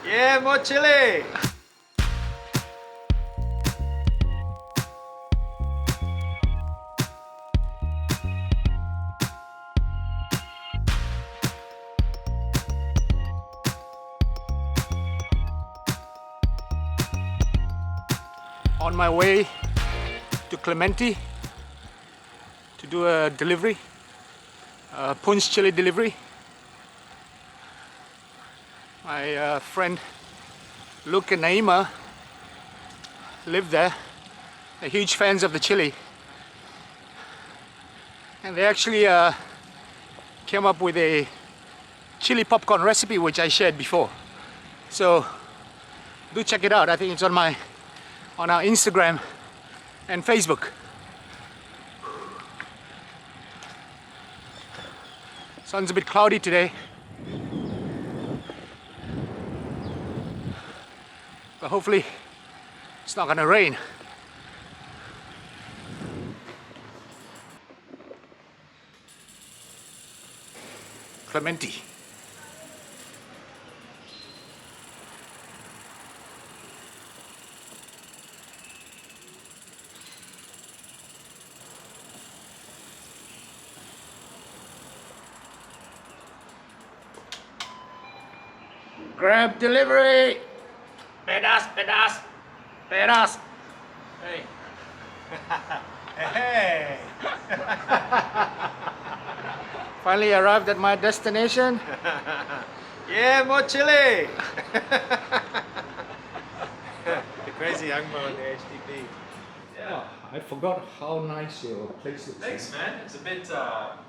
Yeah, more chili. On my way to Clementi to do a delivery, Poon's Chilli Delivery. My friend Luke and Naima live there. They're huge fans of the chili, and they actually came up with a chili popcorn recipe which I shared before. So do check it out. I think it's on our Instagram and Facebook. Sun's a bit cloudy today, but hopefully it's not gonna rain. Clementi. Grab delivery! Pedas! Hey! Hey! Finally arrived at my destination. Yeah, more chili. The crazy young man in the HDB. Yeah. I forgot how nice your place looks. Thanks, man. It's a bit got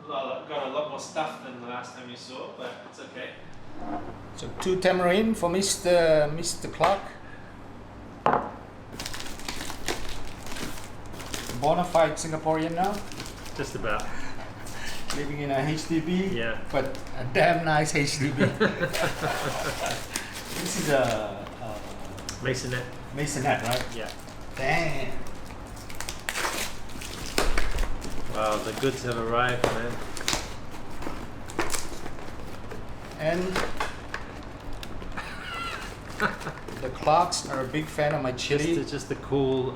a lot more stuff than the last time you saw, but it's okay. So 2 tamarind for Mr. Clark. Bonafide Singaporean now. Just about. Living in a HDB. Yeah. But a damn nice HDB. This is a Maisonette. Maisonette, right? Yeah. Damn. Wow, the goods have arrived, man. And the Clarks are a big fan of my chili. Just a cool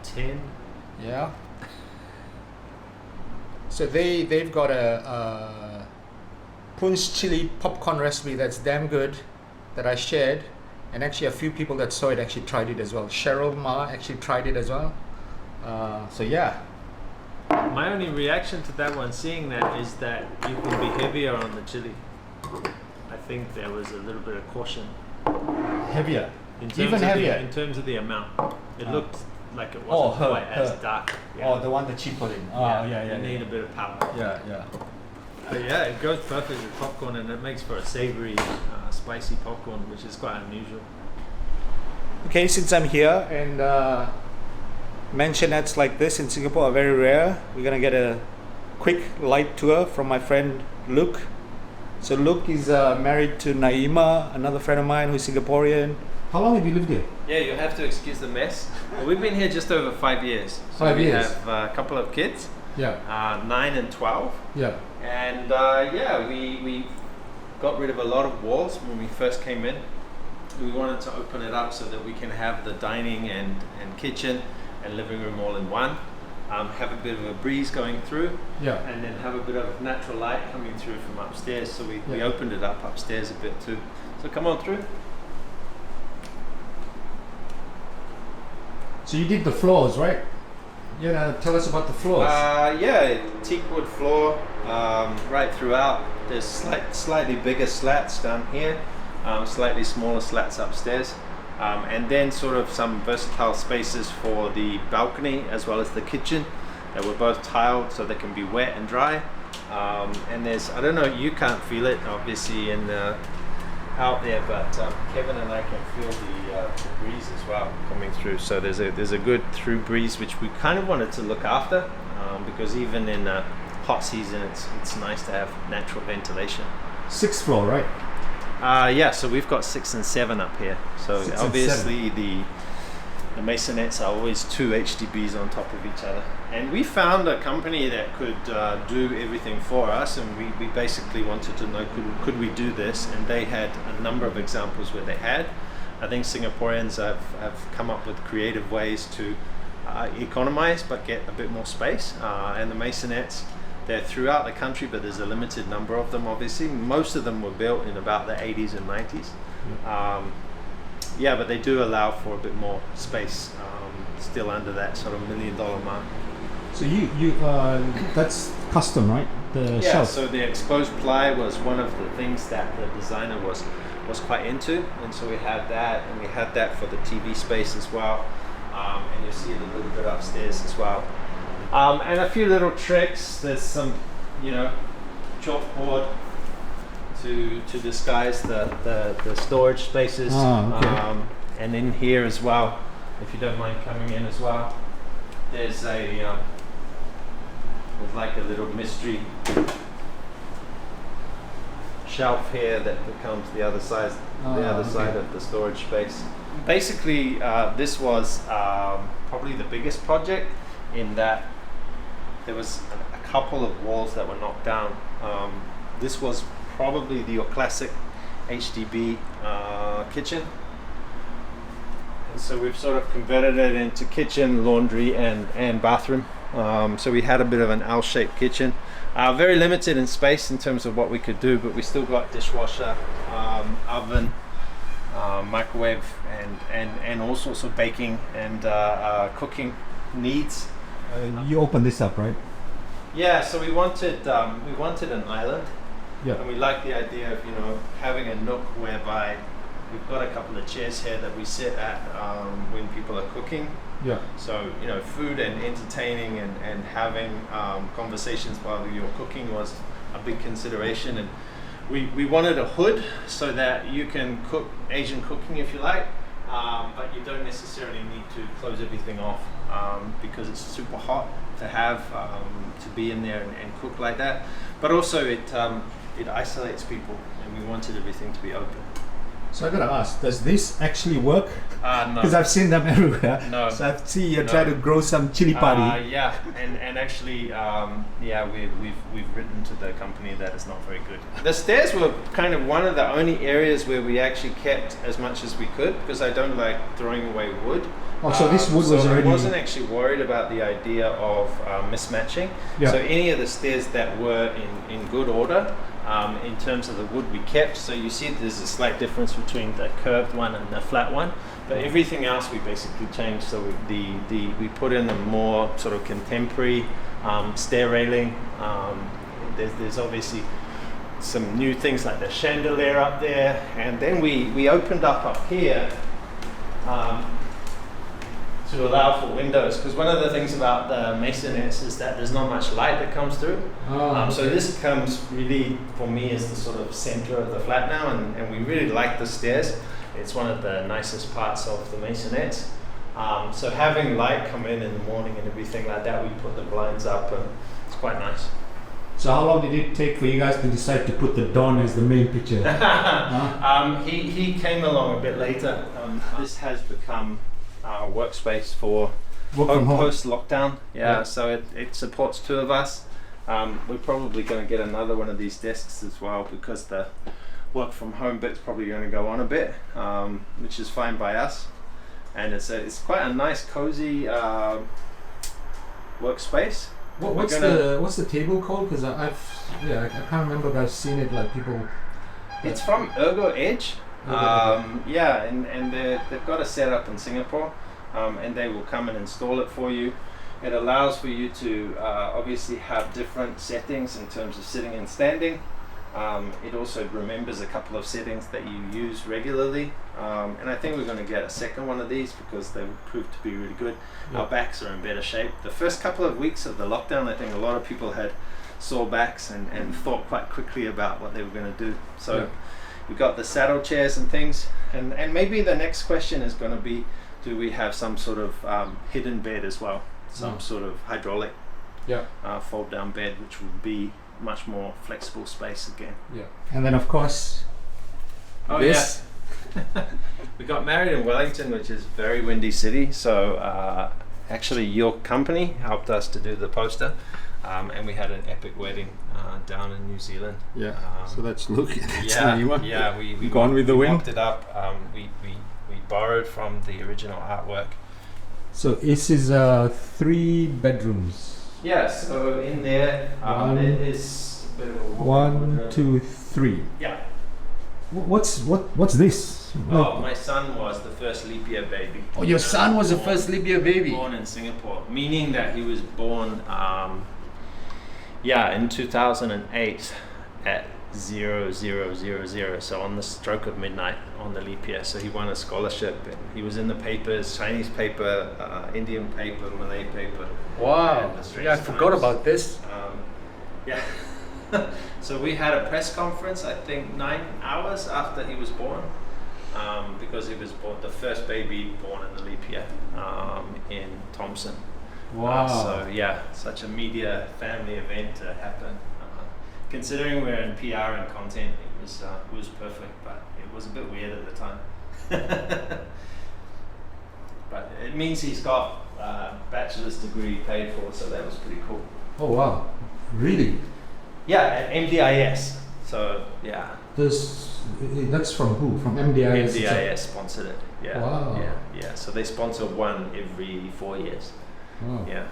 10. Yeah. So they've got a Poon's chili popcorn recipe that's damn good that I shared, and actually a few people that saw it actually tried it as well. Cheryl Ma actually tried it as well. So yeah. My only reaction to that one, seeing that, is that you can be heavier on the chili. I think there was a little bit of caution. Heavier. In terms Even of heavier. in terms of the amount. It looked like it wasn't quite as dark. Yeah. Oh, the one that she put in. Oh, yeah. You need a bit of power. Yeah. But yeah, it goes perfect with popcorn, and it makes for a savory, spicy popcorn, which is quite unusual. Okay, since I'm here and mansionettes like this in Singapore are very rare, we're gonna get a quick light tour from my friend Luke. So Luke is married to Naima, another friend of mine who's Singaporean. How long have you lived here? Yeah, you have to excuse the mess. Well, we've been here just over 5 years. So 5 years. We have a couple of kids, Yeah. 9 and 12. Yeah. And we got rid of a lot of walls when we first came in. We wanted to open it up so that we can have the dining and kitchen and living room all in one. Have a bit of a breeze going through, Yeah. and then have a bit of natural light coming through from upstairs. So we Yeah. opened it up upstairs a bit too. So come on through. So you did the floors, right? Tell us about the floors. Yeah, teak wood floor right throughout. There's slightly bigger slats down here, slightly smaller slats upstairs, and then sort of some versatile spaces for the balcony as well as the kitchen that were both tiled so they can be wet and dry. And there's, I don't know, you can't feel it obviously in out there, but Kevin and I can feel the breeze as well coming through. So there's a good through breeze, which we kind of wanted to look after, because even in hot season, it's nice to have natural ventilation. 6th floor, right? Yeah, so we've got 6 and 7 up here. So Six and obviously the Maisonettes are always two HDBs on top of each other. And we found a company that could do everything for us, and we basically wanted to know could we do this, and they had a number of examples where they had. I think Singaporeans have come up with creative ways to economize but get a bit more space, and the Maisonettes, they're throughout the country, but there's a limited number of them. Obviously most of them were built in about the 80s and 90s. Yeah, but they do allow for a bit more space, still under that sort of $1 million mark. So you that's custom, right? The Yeah, shelf. so the exposed ply was one of the things that the designer was quite into, and so we had that, and we had that for the TV space as well, and you'll see it a little bit upstairs as well. And a few little tricks. There's some, chalkboard to disguise the storage spaces. Oh, okay. And in here as well, if you don't mind coming in as well, there's there's like a little mystery shelf here that becomes the other side side of the storage space. Basically, this was probably the biggest project in that there was a couple of walls that were knocked down. This was probably your classic HDB kitchen. And so we've sort of converted it into kitchen, laundry, and bathroom. So we had a bit of an L-shaped kitchen. Very limited in space in terms of what we could do, but we still got dishwasher, oven, microwave, and all sorts of baking and cooking needs. You open this up, right? Yeah, so we wanted an island. Yeah. And we like the idea of having a nook whereby we've got a couple of chairs here that we sit at when people are cooking. Yeah. So food and entertaining and having conversations while you're cooking was a big consideration, and we wanted a hood so that you can cook Asian cooking if you like, but you don't necessarily need to close everything off because it's super hot to have to be in there and cook like that. But also it isolates people, and we wanted everything to be open. So I gotta ask, does this actually work? No. Because I've seen them everywhere. No. So I see you try to grow some chili party. Yeah, and actually, we've written to the company that it's not very good. The stairs were kind of one of the only areas where we actually kept as much as we could, because I don't like throwing away wood. Oh, so this wood was already... I wasn't actually worried about the idea of mismatching. Yeah. So any of the stairs that were in good order, in terms of the wood we kept. So you see there's a slight difference between the curved one and the flat one, but everything else we basically changed. So we put in a more sort of contemporary stair railing. There's obviously some new things like the chandelier up there, and then we opened up here to allow for windows, because one of the things about the Maisonettes is that there's not much light that comes through. So this comes really, for me, as the sort of center of the flat now, and we really like the stairs. It's one of the nicest parts of the Maisonettes. So having light come in the morning and everything like that, we put the blinds up, and it's quite nice. So how long did it take for you guys to decide to put the Don as the main picture? He came along a bit later. This has become our workspace for post-lockdown. Yeah. So it supports two of us. We're probably going to get another one of these desks as well, because the work from home bit's probably going to go on a bit, which is fine by us. And it's quite a nice, cozy workspace. What's the table called? Because I can't remember. I've seen it like people. It's from Ergo Edge. And they've got a setup in Singapore, and they will come and install it for you. It allows for you to obviously have different settings in terms of sitting and standing. It also remembers a couple of settings that you use regularly, and I think we're going to get a second one of these because they proved to be really good. Yeah. Our backs are in better shape. The first couple of weeks of the lockdown, I think a lot of people had sore backs and thought quite quickly about what they were going to do. So. Yeah. We've got the saddle chairs and things, and maybe the next question is going to be, do we have some sort of hidden bed as well, some sort of hydraulic fold down bed, which would be much more flexible space again. Yeah. And then of course, Oh this. We got married in Wellington, which is a very windy city. So actually, your company helped us to do the poster, and we had an epic wedding down in New Zealand. Yeah. So that's Luke. That's Yeah, Naima. yeah. We Gone with the we Wind. mocked it up. We borrowed from the original artwork. So this is 3 bedrooms. Yeah. So in there, One, it is a bit of a 1, 2, 3. Yeah. What's this? Oh, my son was the first leap year baby. Oh, your son was the first leap year baby. Born in Singapore, meaning that he was born, in 2008 at 0000. So on the stroke of midnight on the leap year. So he won a scholarship, and he was in the papers: Chinese paper, Indian paper, Malay paper. Wow. and the Straits Yeah, I forgot Times. about this. Yeah. So we had a press conference, I think 9 hours after he was born, because he was born the first baby born in the leap year in Thompson. Wow. So yeah, such a media family event to happen. Considering we're in PR and content, it was perfect, but it was a bit weird at the time. But it means he's got a bachelor's degree paid for, so that was pretty cool. Oh wow. Really? Yeah, at MDIS. So yeah, That's from who? From MDIS? MDIS sponsored it. Yeah. Wow. Yeah. So they sponsor one every 4 years. Wow. Yeah.